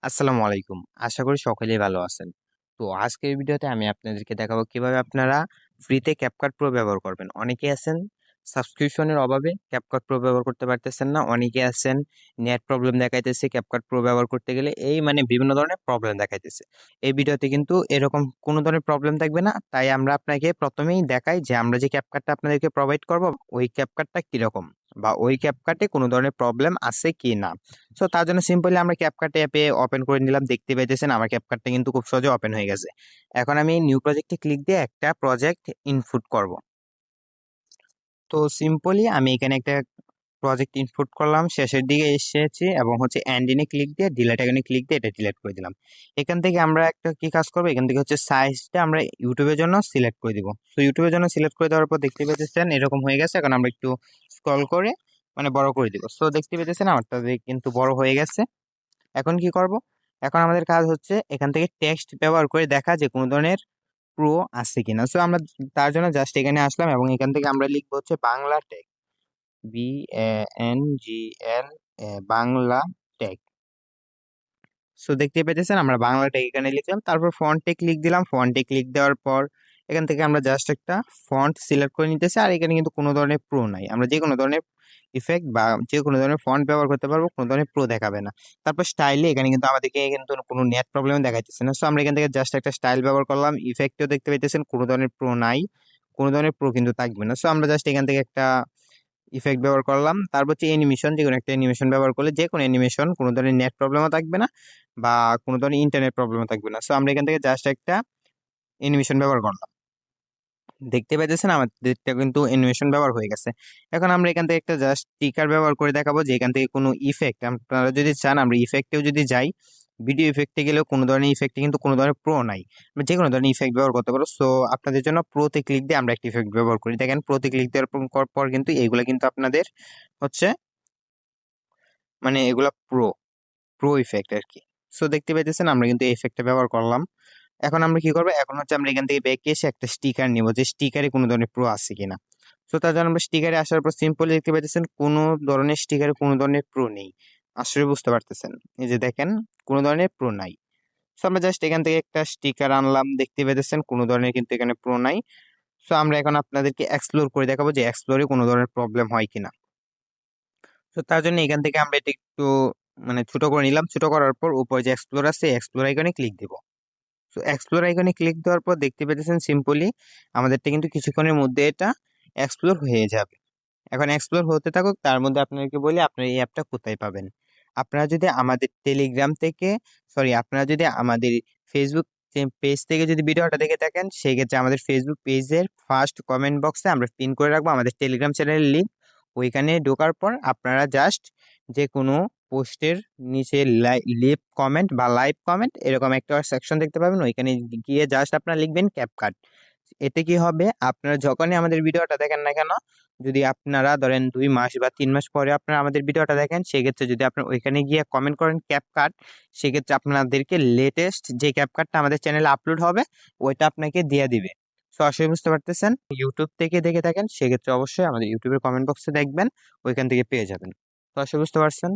আসসালামু আলাইকুম। আশা করি সকলেই ভালো আছেন। তো আজকের ভিডিওতে আমি আপনাদেরকে দেখাবো কিভাবে আপনারা ফ্রিতে CapCut Pro ব্যবহার করবেন। অনেকেই আছেন সাবস্ক্রিপশনের অভাবে CapCut Pro ব্যবহার করতে পারতেছেন না। অনেকে আছেন নেট প্রবলেম দেখাইতেছে CapCut Pro ব্যবহার করতে গেলে বিভিন্ন ধরনের প্রবলেম দেখাইতেছে। এই ভিডিওতে কিন্তু এরকম কোনো ধরনের প্রবলেম থাকবে না। তাই আমরা আপনাকে প্রথমেই দেখাই যে আমরা যে CapCut টা আপনাদেরকে প্রোভাইড করব ওই CapCut টা কিরকম বা ওই CapCut এ কোনো ধরনের প্রবলেম আছে কিনা। সো তার জন্য সিম্পলি আমরা ক্যাপকাট অ্যাপে ওপেন করে নিলাম। দেখতে পাইতেছেন আমার ক্যাপকাটটা কিন্তু খুব সহজে ওপেন হয়ে গেছে। এখন আমি নিউ প্রজেক্টে ক্লিক দিয়ে একটা প্রজেক্ট ইনপুট করব। তো সিম্পলি আমি এখানে একটা প্রজেক্ট ইনপুট করলাম, শেষের দিকে এসেছি এবং এন্ডিনে ক্লিক দিয়ে ডিলিট আইকনে ক্লিক দিয়ে এটা ডিলিট করে দিলাম। এখান থেকে আমরা একটা কি কাজ করবো, এখান থেকে সাইজটা আমরা ইউটিউবের জন্য সিলেক্ট করে দিব। তো ইউটিউবের জন্য সিলেক্ট করে দেওয়ার পর দেখতে পেতেছেন এরকম হয়ে গেছে। এখন আমরা একটু স্ক্রল করে বড় করে দিব। সো দেখতে পেতেছেন আমারটা কিন্তু বড় হয়ে গেছে। এখন কি করব? এখন আমাদের কাজ হচ্ছে এখান থেকে টেক্সট ব্যবহার করে দেখা যে কোনো ধরনের প্রো আছে কিনা। সো আমরা তার জন্য জাস্ট এখানে আসলাম এবং এখান থেকে আমরা লিখবো Bangla tech, BANGL, Bangla tech. So দেখতে পেতেছেন আমরা বাংলা টেক এখানে লিখলাম, তারপর ফন্টে ক্লিক দিলাম। ফন্টে ক্লিক দেওয়ার পর এখান থেকে আমরা জাস্ট একটা ফন্ট সিলেক্ট করে নিতেছি। আর এখানে কিন্তু কোনো ধরনের প্রো নাই, আমরা যে কোনো ধরনের ইফেক্ট বা যে কোনো ধরনের ফন্ট ব্যবহার করতে পারবো, কোনো ধরনের প্রো দেখাবে না। তারপর স্টাইলে এখানে কিন্তু আমাদেরকে কিন্তু কোনো নেট প্রবলেম দেখাইতেছে না। সো আমরা এখান থেকে জাস্ট একটা স্টাইল ব্যবহার করলাম। ইফেক্টও দেখতে পাইতেছেন কোনো ধরনের প্রো নাই, কোনো ধরনের প্রো কিন্তু থাকবে না। সো আমরা জাস্ট এখান থেকে একটা ইফেক্ট ব্যবহার করলাম। তারপর অ্যানিমেশন, যে কোনো একটা অ্যানিমেশন ব্যবহার করলে যে কোনো অ্যানিমেশন কোনো ধরনের নেট প্রবলেমও থাকবে না বা কোনো ধরনের ইন্টারনেট প্রবলেমও থাকবে না। সো আমরা এখান থেকে জাস্ট একটা অ্যানিমেশন ব্যবহার করলাম। দেখতে পাইতেছেন আমাদেরটা কিন্তু অ্যানিমেশন ব্যবহার হয়ে গেছে। এখন আমরা এখান থেকে একটা জাস্ট স্টিকার ব্যবহার করে দেখাবো যে এখান থেকে কোনো ইফেক্ট আপনারা যদি চান, আমরা ইফেক্টেও যদি যাই, ভিডিও ইফেক্টে গেলেও কোনো ধরনের ইফেক্টে কিন্তু কোনো ধরনের প্রো নাই, আমরা যে কোনো ধরনের ইফেক্ট ব্যবহার করতে পারো। সো আপনাদের জন্য প্রোতে ক্লিক দিয়ে আমরা একটা ইফেক্ট ব্যবহার করি। দেখেন প্রোতে ক্লিক দেওয়ার পর কিন্তু এইগুলা কিন্তু আপনাদের হচ্ছে এগুলা প্রো প্রো ইফেক্ট আর কি। সো দেখতে পাইতেছেন আমরা কিন্তু এই ইফেক্টটা ব্যবহার করলাম। এখন আমরা কি করবো, এখন আমরা এখান থেকে ব্যাকে এসে একটা স্টিকার নিব, যে স্টিকারে কোনো ধরনের প্রো আছে কিনা। তো তার জন্য আমরা স্টিকারে আসার পর সিম্পলি দেখতে পাইতেছেন কোনো ধরনের স্টিকারে কোনো ধরনের প্রো নেই। আসলে বুঝতে পারতেছেন, এই যে দেখেন কোনো ধরনের প্রো নাই। সো আমরা জাস্ট এখান থেকে একটা স্টিকার আনলাম, দেখতে পাইতেছেন কোনো ধরনের কিন্তু এখানে প্রো নাই। সো আমরা এখন আপনাদেরকে এক্সপ্লোর করে দেখাবো যে এক্সপ্লোরে কোনো ধরনের প্রবলেম হয় কিনা। তো তার জন্য এখান থেকে আমরা এটা একটু ছোট করে নিলাম। ছোট করার পর উপরে যে এক্সপ্লোর আছে এক্সপ্লোর আইকনে ক্লিক দিব। তো এক্সপ্লোর আইকনে ক্লিক দেওয়ার পর দেখতে পেতেছেন সিম্পলি আমাদেরটা কিন্তু কিছুক্ষণের মধ্যে এটা এক্সপ্লোর হয়ে যাবে। এখন এক্সপ্লোর হতে থাকুক, তার মধ্যে আপনাদেরকে বলি আপনারা এই অ্যাপটা কোথায় পাবেন। আপনারা যদি আমাদের টেলিগ্রাম থেকে, আপনারা যদি আমাদের ফেসবুক পেজ থেকে যদি ভিডিওটা দেখে থাকেন, সেক্ষেত্রে আমাদের ফেসবুক পেজের ফার্স্ট কমেন্ট বক্সে আমরা পিন করে রাখবো আমাদের টেলিগ্রাম চ্যানেলের লিঙ্ক। ওইখানে ঢোকার পর আপনারা জাস্ট যে কোনো পোস্টের নিচে লিভ কমেন্ট বা লাইভ কমেন্ট এরকম একটা সেকশন দেখতে পাবেন। ওইখানে গিয়ে জাস্ট আপনারা লিখবেন ক্যাপকাট। এতে কি হবে, আপনারা যখনই আমাদের ভিডিওটা দেখেন না কেন, যদি আপনারা ধরেন 2 মাস বা 3 মাস পরে আপনারা আমাদের ভিডিওটা দেখেন, সেক্ষেত্রে যদি আপনার ওইখানে গিয়ে কমেন্ট করেন ক্যাপকাট, সেক্ষেত্রে আপনাদেরকে লেটেস্ট যে ক্যাপকাটটা আমাদের চ্যানেলে আপলোড হবে ওইটা আপনাকে দিয়ে দিবে। সরাসরি বুঝতে পারতেছেন, ইউটিউব থেকে দেখে থাকেন সেক্ষেত্রে অবশ্যই আমাদের ইউটিউবের কমেন্ট বক্সে দেখবেন, ওইখান থেকে পেয়ে যাবেন। সরাসরি বুঝতে পারছেন।